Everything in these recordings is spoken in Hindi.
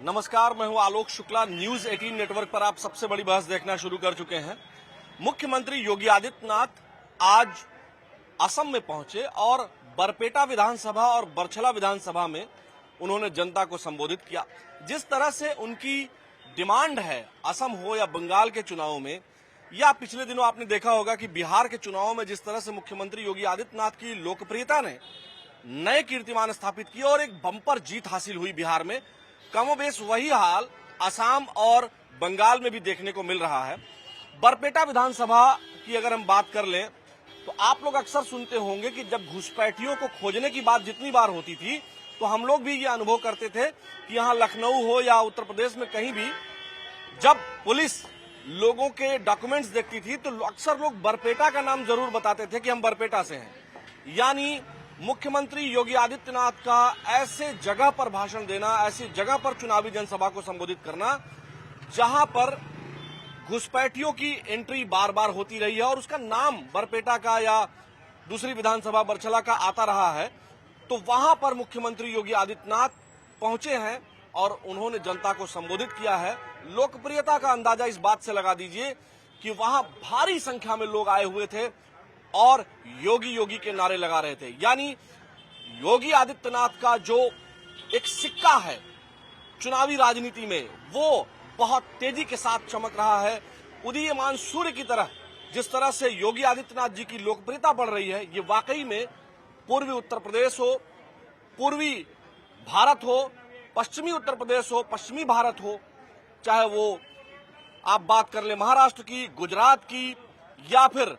नमस्कार, मैं हूं आलोक शुक्ला। न्यूज 18 नेटवर्क पर आप सबसे बड़ी बहस देखना शुरू कर चुके हैं। मुख्यमंत्री योगी आदित्यनाथ आज असम में पहुंचे और बरपेटा विधानसभा और बरछला विधानसभा में उन्होंने जनता को संबोधित किया। जिस तरह से उनकी डिमांड है असम हो या बंगाल के चुनाव में, या पिछले दिनों आपने देखा होगा कि बिहार के चुनाव में जिस तरह से मुख्यमंत्री योगी आदित्यनाथ की लोकप्रियता ने नए कीर्तिमान स्थापित किए और एक बम्पर जीत हासिल हुई बिहार में, कमोबेश वही हाल असम और बंगाल में भी देखने को मिल रहा है। बरपेटा विधानसभा की अगर हम बात कर लें तो आप लोग अक्सर सुनते होंगे कि जब घुसपैठियों को खोजने की बात जितनी बार होती थी तो हम लोग भी ये अनुभव करते थे कि यहाँ लखनऊ हो या उत्तर प्रदेश में कहीं भी जब पुलिस लोगों के डॉक्यूमेंट्स देखती थी तो अक्सर लोग बरपेटा का नाम जरूर बताते थे कि हम बरपेटा से हैं। यानी मुख्यमंत्री योगी आदित्यनाथ का ऐसे जगह पर भाषण देना, ऐसी जगह पर चुनावी जनसभा को संबोधित करना जहां पर घुसपैठियों की एंट्री बार बार होती रही है और उसका नाम बरपेटा का या दूसरी विधानसभा बरछला का आता रहा है, तो वहां पर मुख्यमंत्री योगी आदित्यनाथ पहुंचे हैं और उन्होंने जनता को संबोधित किया है। लोकप्रियता का अंदाजा इस बात से लगा दीजिए कि वहां भारी संख्या में लोग आए हुए थे और योगी योगी के नारे लगा रहे थे। यानी योगी आदित्यनाथ का जो एक सिक्का है चुनावी राजनीति में, वो बहुत तेजी के साथ चमक रहा है। उदीयमान सूर्य की तरह जिस तरह से योगी आदित्यनाथ जी की लोकप्रियता बढ़ रही है, ये वाकई में पूर्वी उत्तर प्रदेश हो, पूर्वी भारत हो, पश्चिमी उत्तर प्रदेश हो, पश्चिमी भारत हो, चाहे वो आप बात कर ले महाराष्ट्र की, गुजरात की, या फिर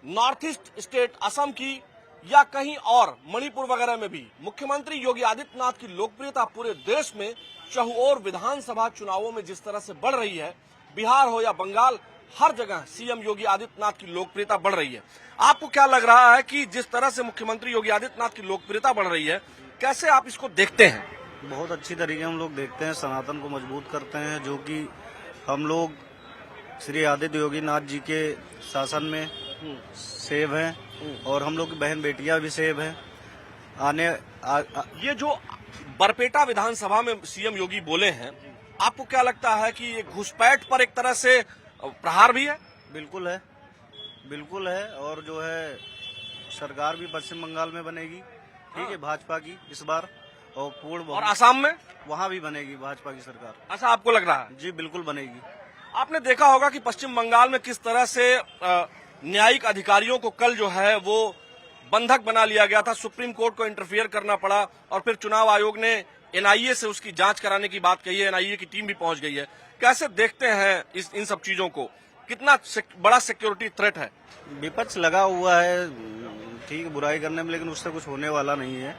नॉर्थ ईस्ट स्टेट असम की, या कहीं और मणिपुर वगैरह में भी मुख्यमंत्री योगी आदित्यनाथ की लोकप्रियता पूरे देश में चहुओर विधानसभा चुनावों में जिस तरह से बढ़ रही है, बिहार हो या बंगाल, हर जगह सीएम योगी आदित्यनाथ की लोकप्रियता बढ़ रही है। आपको क्या लग रहा है कि जिस तरह से मुख्यमंत्री योगी आदित्यनाथ की लोकप्रियता बढ़ रही है, कैसे आप इसको देखते हैं? बहुत अच्छी तरीके हम लोग देखते हैं, सनातन को मजबूत करते हैं, जो कि हम लोग श्री आदित्य योगीनाथ जी के शासन में सेव हैं और हम लोग की बहन बेटियां भी सेव हैं। ये जो बरपेटा विधानसभा में सीएम योगी बोले हैं, आपको क्या लगता है कि ये घुसपैठ पर एक तरह से प्रहार भी है? बिल्कुल है, बिल्कुल है। और जो है सरकार भी पश्चिम बंगाल में बनेगी, ठीक है, भाजपा की इस बार, और पूर्ण और असम में वहाँ भी बनेगी भाजपा की सरकार। ऐसा आपको लग रहा है? जी बिल्कुल बनेगी। आपने देखा होगा कि पश्चिम बंगाल में किस तरह से न्यायिक अधिकारियों को कल जो है वो बंधक बना लिया गया था, सुप्रीम कोर्ट को इंटरफियर करना पड़ा और फिर चुनाव आयोग ने एनआईए से उसकी जांच कराने की बात कही है। एनआईए की टीम भी पहुंच गई है। कैसे देखते हैं इन सब चीजों को? कितना बड़ा सिक्योरिटी थ्रेट है? विपक्ष लगा हुआ है, ठीक है, बुराई करने में, लेकिन उससे कुछ होने वाला नहीं है।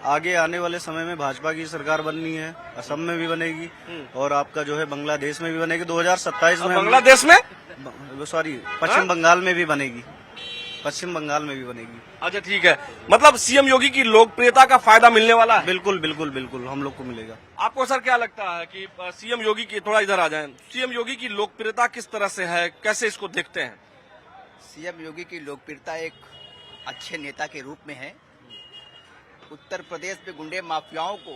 आगे आने वाले समय में भाजपा की सरकार बननी है, असम में भी बनेगी और आपका जो है बांग्लादेश में भी बनेगी 2027 में। बांग्लादेश में, सॉरी, पश्चिम बंगाल में भी बनेगी, पश्चिम बंगाल में भी बनेगी। अच्छा ठीक है, मतलब सीएम योगी की लोकप्रियता का फायदा मिलने वाला है? बिल्कुल बिल्कुल बिल्कुल हम लोग को मिलेगा। आपको सर क्या लगता है कि सीएम योगी की, थोड़ा इधर आ जाएं, सीएम योगी की लोकप्रियता किस तरह से है, कैसे इसको देखते हैं? सीएम योगी की लोकप्रियता एक अच्छे नेता के रूप में है। उत्तर प्रदेश में गुंडे माफियाओं को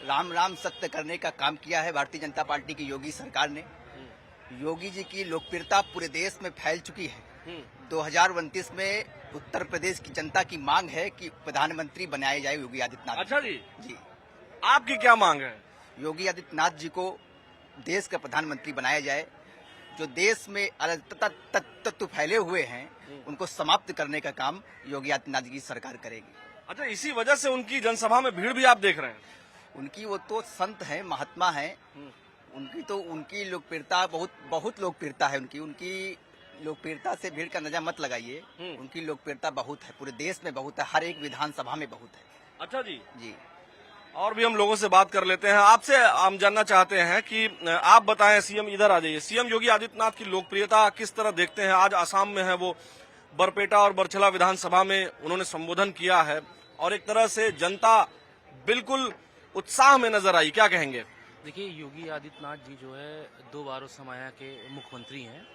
राम राम सत्य करने का काम किया है भारतीय जनता पार्टी की योगी सरकार ने। योगी जी की लोकप्रियता पूरे देश में फैल चुकी है। 2029 में उत्तर प्रदेश की जनता की मांग है कि प्रधानमंत्री बनाए जाए योगी आदित्यनाथ। अच्छा जी, जी, आपकी क्या मांग है? योगी आदित्यनाथ जी को देश का प्रधानमंत्री बनाया जाए। जो देश में अराजकता तत्व फैले हुए हैं उनको समाप्त करने का काम योगी आदित्यनाथ जी की सरकार करेगी। अच्छा, इसी वजह से उनकी जनसभा में भीड़ भी आप देख रहे हैं? उनकी, वो तो संत हैं, महात्मा हैं, उनकी लोकप्रियता बहुत लोकप्रियता है। उनकी लोकप्रियता से भीड़ का अंदाजा मत लगाइए। उनकी लोकप्रियता बहुत है, पूरे देश में बहुत है, हर एक विधानसभा में बहुत है। अच्छा जी। जी, और भी हम लोगों से बात कर लेते हैं। आपसे हम जानना चाहते हैं कि आप बताएं, सीएम इधर आ जाइए, सीएम योगी आदित्यनाथ की लोकप्रियता किस तरह देखते हैं? आज आसाम में है वो, बरपेटा और बरछला विधानसभा में उन्होंने संबोधन किया है और एक तरह से जनता बिल्कुल उत्साह में नजर आई। क्या कहेंगे? देखिए, योगी आदित्यनाथ जी जो है 2 बार समाया के मुख्यमंत्री हैं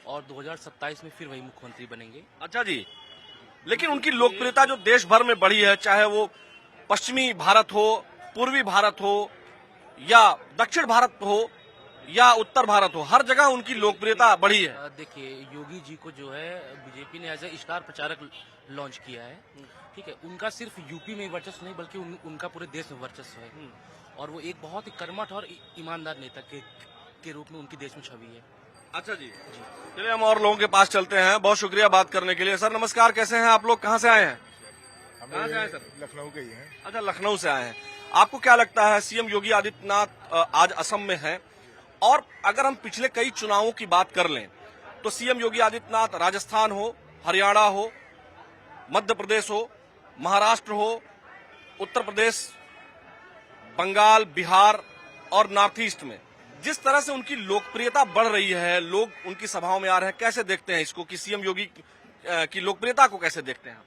और 2027 में फिर वही मुख्यमंत्री बनेंगे। अच्छा जी, लेकिन उनकी लोकप्रियता जो देश भर में बढ़ी है, चाहे वो पश्चिमी भारत हो, पूर्वी भारत हो, या दक्षिण भारत हो या उत्तर भारत हो, हर जगह उनकी लोकप्रियता बढ़ी है। देखिए, योगी जी को जो है बीजेपी ने एज ए स्टार प्रचारक लॉन्च किया है। ठीक है, उनका सिर्फ यूपी में वर्चस्व नहीं बल्कि उनका पूरे देश में वर्चस्व है। और वो एक बहुत ही कर्मठ और ईमानदार नेता के रूप में उनकी देश में छवि है। अच्छा जी, चलिए हम और लोगों के पास चलते हैं। बहुत शुक्रिया बात करने के लिए। सर नमस्कार, कैसे हैं आप लोग, कहाँ से आए हैं? कहाँ से आए सर? लखनऊ के ही हैं। अच्छा, लखनऊ से आए हैं। आपको क्या लगता है, सीएम योगी आदित्यनाथ आज असम में हैं, और अगर हम पिछले कई चुनावों की बात कर लें तो सीएम योगी आदित्यनाथ राजस्थान हो, हरियाणा हो, मध्य प्रदेश हो, महाराष्ट्र हो, उत्तर प्रदेश, बंगाल, बिहार और नॉर्थ ईस्ट में जिस तरह से उनकी लोकप्रियता बढ़ रही है, लोग उनकी सभाओं में आ रहे हैं, कैसे देखते हैं इसको कि सीएम योगी की लोकप्रियता को कैसे देखते हैं आप?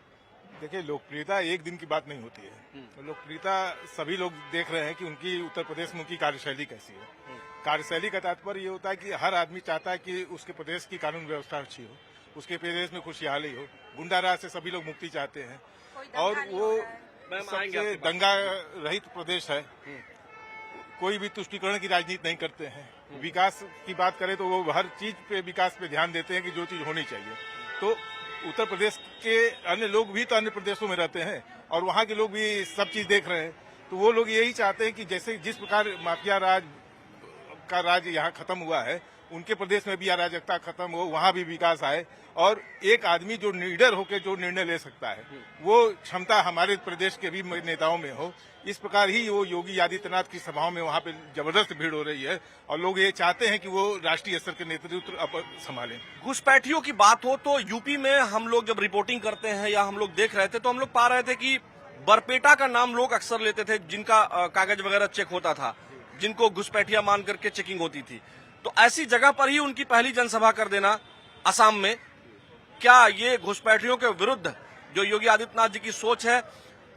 देखिए, लोकप्रियता एक दिन की बात नहीं होती है। तो लोकप्रियता सभी लोग देख रहे हैं कि उनकी उत्तर प्रदेश में उनकी कार्यशैली कैसी है। कार्यशैली का तात्पर्य ये होता है कि हर आदमी चाहता है कि उसके प्रदेश की कानून व्यवस्था अच्छी हो, उसके प्रदेश में खुशहाली हो, गुंडाराज से सभी लोग मुक्ति चाहते हैं, और वो सबसे दंगा रहित प्रदेश है। कोई भी तुष्टीकरण की राजनीति नहीं करते हैं। विकास की बात करें तो वो हर चीज पे विकास पे ध्यान देते हैं कि जो चीज होनी चाहिए। तो उत्तर प्रदेश के अन्य लोग भी तो अन्य प्रदेशों में रहते हैं और वहाँ के लोग भी सब चीज देख रहे हैं। तो वो लोग यही चाहते हैं कि जैसे जिस प्रकार माफिया राज का राज यहाँ खत्म हुआ है, उनके प्रदेश में भी अराजकता खत्म हो, वहाँ भी विकास आए, और एक आदमी जो लीडर होकर जो निर्णय ले सकता है वो क्षमता हमारे प्रदेश के भी नेताओं में हो। इस प्रकार ही वो योगी आदित्यनाथ की सभाओं में वहाँ पे जबरदस्त भीड़ हो रही है और लोग ये चाहते हैं कि वो राष्ट्रीय स्तर के नेतृत्व संभालें। घुसपैठियों की बात हो तो यूपी में हम लोग जब रिपोर्टिंग करते हैं या हम लोग देख रहे थे तो हम लोग पा रहे थे कि बरपेटा का नाम लोग अक्सर लेते थे, जिनका कागज वगैरह चेक होता था, जिनको घुसपैठिया मान करके चेकिंग होती थी। तो ऐसी जगह पर ही उनकी पहली जनसभा कर देना असम में, क्या ये घुसपैठियों के विरुद्ध जो योगी आदित्यनाथ जी की सोच है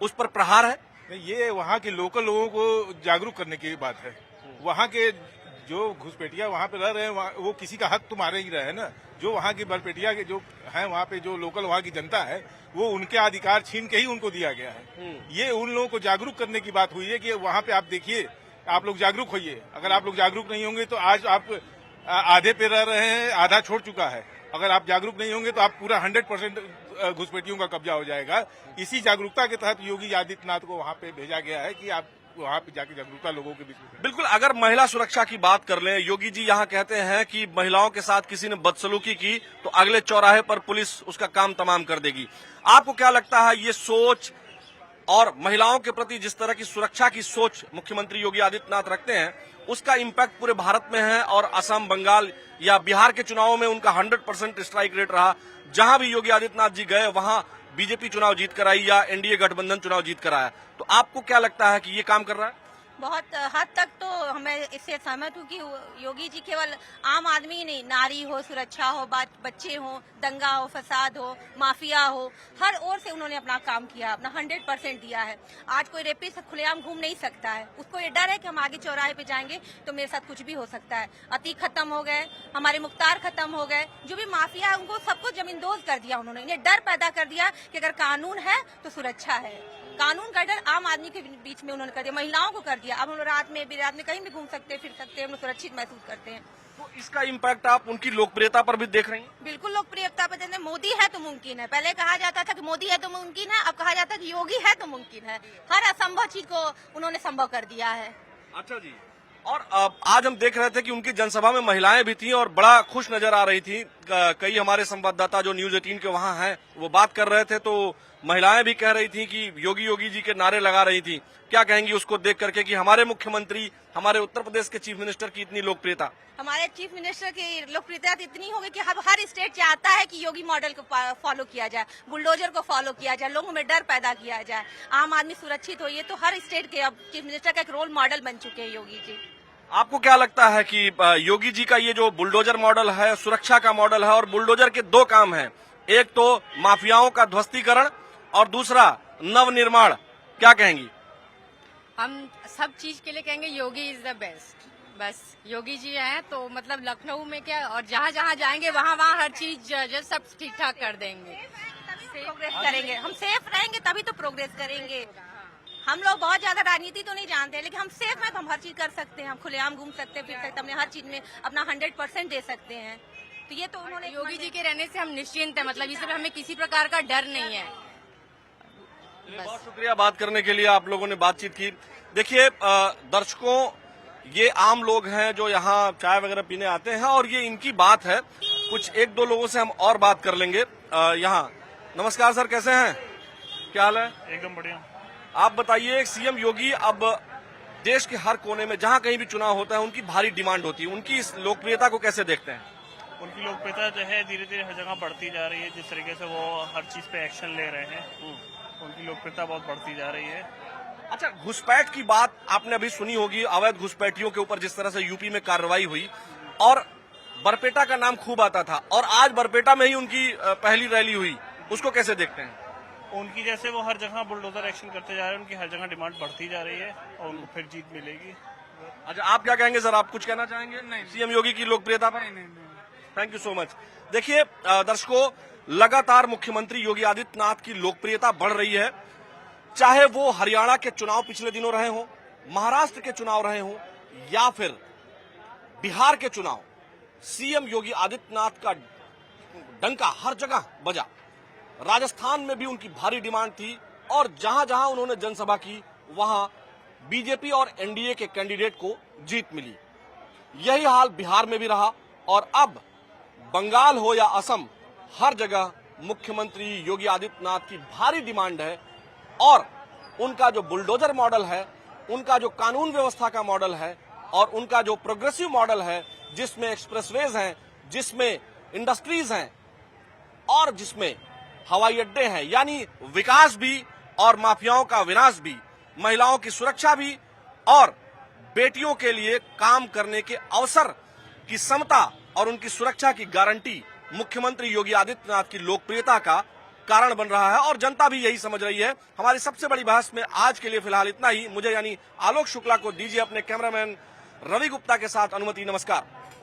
उस पर प्रहार है? ये वहाँ के लोकल लोगों को जागरूक करने की बात है। वहाँ के जो घुसपैठिया वहाँ पे रह रहे हैं वो किसी का हक तो मारे ही रहे हैं ना। जो वहाँ की बरपेटिया के जो हैं वहाँ पे जो लोकल वहाँ की जनता है वो उनके अधिकार छीन के ही उनको दिया गया है। ये उन लोगों को जागरूक करने की बात हुई है कि वहाँ पे आप देखिए, आप लोग जागरूक होइए। अगर आप लोग जागरूक नहीं होंगे तो आज आप आधे पे रह रहे हैं, आधा छोड़ चुका है। अगर आप जागरूक नहीं होंगे तो आप पूरा 100% घुसपैठियों का कब्जा हो जाएगा। इसी जागरूकता के तहत योगी आदित्यनाथ को वहाँ पे भेजा गया है कि आप वहाँ पे जाके जागरूकता लोगों के बीच में। बिल्कुल, अगर महिला सुरक्षा की बात कर लें, योगी जी यहाँ कहते हैं कि महिलाओं के साथ किसी ने बदसलूकी की तो अगले चौराहे पर पुलिस उसका काम तमाम कर देगी। आपको क्या लगता है, ये सोच और महिलाओं के प्रति जिस तरह की सुरक्षा की सोच मुख्यमंत्री योगी आदित्यनाथ रखते हैं, उसका इम्पैक्ट पूरे भारत में है और असम, बंगाल या बिहार के चुनावों में उनका 100% स्ट्राइक रेट रहा। जहां भी योगी आदित्यनाथ जी गए वहां बीजेपी चुनाव जीत कर आई या एनडीए गठबंधन चुनाव जीत कर आया। तो आपको क्या लगता है कि ये काम कर रहा है? बहुत हद तक तो हमें इससे सहमत हूँ कि योगी जी केवल आम आदमी ही नहीं, नारी हो, सुरक्षा हो, बच्चे हो, दंगा हो, फसाद हो, माफिया हो, हर ओर से उन्होंने अपना काम किया, अपना 100% दिया है। आज कोई रेपिस्ट खुलेआम घूम नहीं सकता है। उसको ये डर है कि हम आगे चौराहे पे जाएंगे तो मेरे साथ कुछ भी हो सकता है। अतीक खत्म हो गए, हमारे मुख्तार खत्म हो गए, जो भी माफिया है उनको सबको जमींदोज कर दिया उन्होंने। इन्हें डर पैदा कर दिया कि अगर कानून है तो सुरक्षा है। कानून का डर आम आदमी के बीच में उन्होंने कर दिया, महिलाओं को कर दिया। अब हम रात में कहीं भी घूम सकते, फिर सकते हैं, हम लोग सुरक्षित महसूस करते हैं। तो इसका इम्पैक्ट आप उनकी लोकप्रियता पर भी देख रही हैं? बिल्कुल लोकप्रियता पर। जैसे मोदी है तो मुमकिन है, पहले कहा जाता था कि मोदी है तो मुमकिन है, अब कहा जाता है कि योगी है तो मुमकिन है। हर असंभव चीज को उन्होंने संभव कर दिया है। अच्छा जी, और आज हम देख रहे थे कि उनकी जनसभा में महिलाएं भी थी और बड़ा खुश नजर आ रही थी। कई हमारे संवाददाता जो न्यूज 18 के वहां हैं वो बात कर रहे थे, तो महिलाएं भी कह रही थी कि योगी योगी जी के नारे लगा रही थी। क्या कहेंगी उसको देख करके कि हमारे मुख्यमंत्री, हमारे उत्तर प्रदेश के चीफ मिनिस्टर की इतनी लोकप्रियता? हमारे चीफ मिनिस्टर की लोकप्रियता इतनी होगी कि हर स्टेट चाहता है कि योगी मॉडल को फॉलो किया जाए, बुलडोजर को फॉलो किया जाए, लोगों में डर पैदा किया जाए, आम आदमी सुरक्षित हो। ये तो हर स्टेट के अब चीफ मिनिस्टर का एक रोल मॉडल बन चुके हैं योगी जी। आपको क्या लगता है कि योगी जी का ये जो बुलडोजर मॉडल है, सुरक्षा का मॉडल है, और बुलडोजर के दो काम हैं, एक तो माफियाओं का ध्वस्तीकरण और दूसरा नवनिर्माण, क्या कहेंगी? हम सब चीज के लिए कहेंगे योगी इज द बेस्ट। बस योगी जी हैं तो मतलब लखनऊ में क्या, और जहाँ जहाँ जाएंगे वहाँ वहाँ हर चीज जो सब ठीक ठाक कर देंगे। प्रोग्रेस करेंगे, हम सेफ रहेंगे तभी तो प्रोग्रेस करेंगे। हम लोग बहुत ज्यादा राजनीति तो नहीं जानते, लेकिन हम सेफ हैं तो हम हर चीज कर सकते हैं, हम खुलेआम घूम सकते हैं, फिर सकते हैं, अपने हर चीज में अपना 100% दे सकते हैं। तो ये तो उन्होंने योगी जी के रहने से हम निश्चिंत हैं, मतलब इसमें हमें किसी प्रकार का डर नहीं है। बहुत शुक्रिया बात करने के लिए, आप लोगों ने बातचीत की। देखिए दर्शकों, ये आम लोग हैं जो यहाँ चाय वगैरह पीने आते हैं और ये इनकी बात है। कुछ एक दो लोगों से हम और बात कर लेंगे यहाँ। नमस्कार सर, कैसे हैं, क्या हाल है? एकदम बढ़िया। आप बताइए, सीएम योगी अब देश के हर कोने में जहाँ कहीं भी चुनाव होता है उनकी भारी डिमांड होती है, उनकी इस लोकप्रियता को कैसे देखते हैं? उनकी लोकप्रियता जो है धीरे धीरे हर जगह बढ़ती जा रही है। जिस तरीके से वो हर चीज पे एक्शन ले रहे हैं, उनकी लोकप्रियता बहुत बढ़ती जा रही है। अच्छा, घुसपैठ की बात आपने अभी सुनी होगी, अवैध घुसपैठियों के ऊपर जिस तरह से यूपी में कार्रवाई हुई और बरपेटा का नाम खूब आता था, और आज बरपेटा में ही उनकी पहली रैली हुई, उसको कैसे देखते हैं? उनकी जैसे वो हर जगह बुलडोजर एक्शन करते जा रहे हैं, उनकी हर जगह डिमांड बढ़ती जा रही है और उनको फिर जीत मिलेगी। अच्छा, आप क्या कहेंगे सर, आप कुछ कहना चाहेंगे? नहीं, सीएम योगी की लोकप्रियता पर? नहीं। Thank you so much. देखिए दर्शकों, लगातार मुख्यमंत्री योगी आदित्यनाथ की लोकप्रियता बढ़ रही है, चाहे वो हरियाणा के चुनाव पिछले दिनों रहे हों, महाराष्ट्र के चुनाव रहे हों या फिर बिहार के चुनाव। सीएम योगी आदित्यनाथ का डंका हर जगह बजा। राजस्थान में भी उनकी भारी डिमांड थी और जहां जहां उन्होंने जनसभा की वहां बीजेपी और एनडीए के कैंडिडेट को जीत मिली। यही हाल बिहार में भी रहा और अब बंगाल हो या असम, हर जगह मुख्यमंत्री योगी आदित्यनाथ की भारी डिमांड है और उनका जो बुलडोजर मॉडल है, उनका जो कानून व्यवस्था का मॉडल है और उनका जो प्रोग्रेसिव मॉडल है, जिसमें एक्सप्रेसवेज हैं, जिसमें इंडस्ट्रीज हैं और जिसमें हवाई अड्डे हैं, यानी विकास भी और माफियाओं का विनाश भी, महिलाओं की सुरक्षा भी और बेटियों के लिए काम करने के अवसर की समता और उनकी सुरक्षा की गारंटी मुख्यमंत्री योगी आदित्यनाथ की लोकप्रियता का कारण बन रहा है और जनता भी यही समझ रही है। हमारी सबसे बड़ी बहस में आज के लिए फिलहाल इतना ही। मुझे यानी आलोक शुक्ला को दीजिए अपने कैमरामैन रवि गुप्ता के साथ अनुमति। नमस्कार।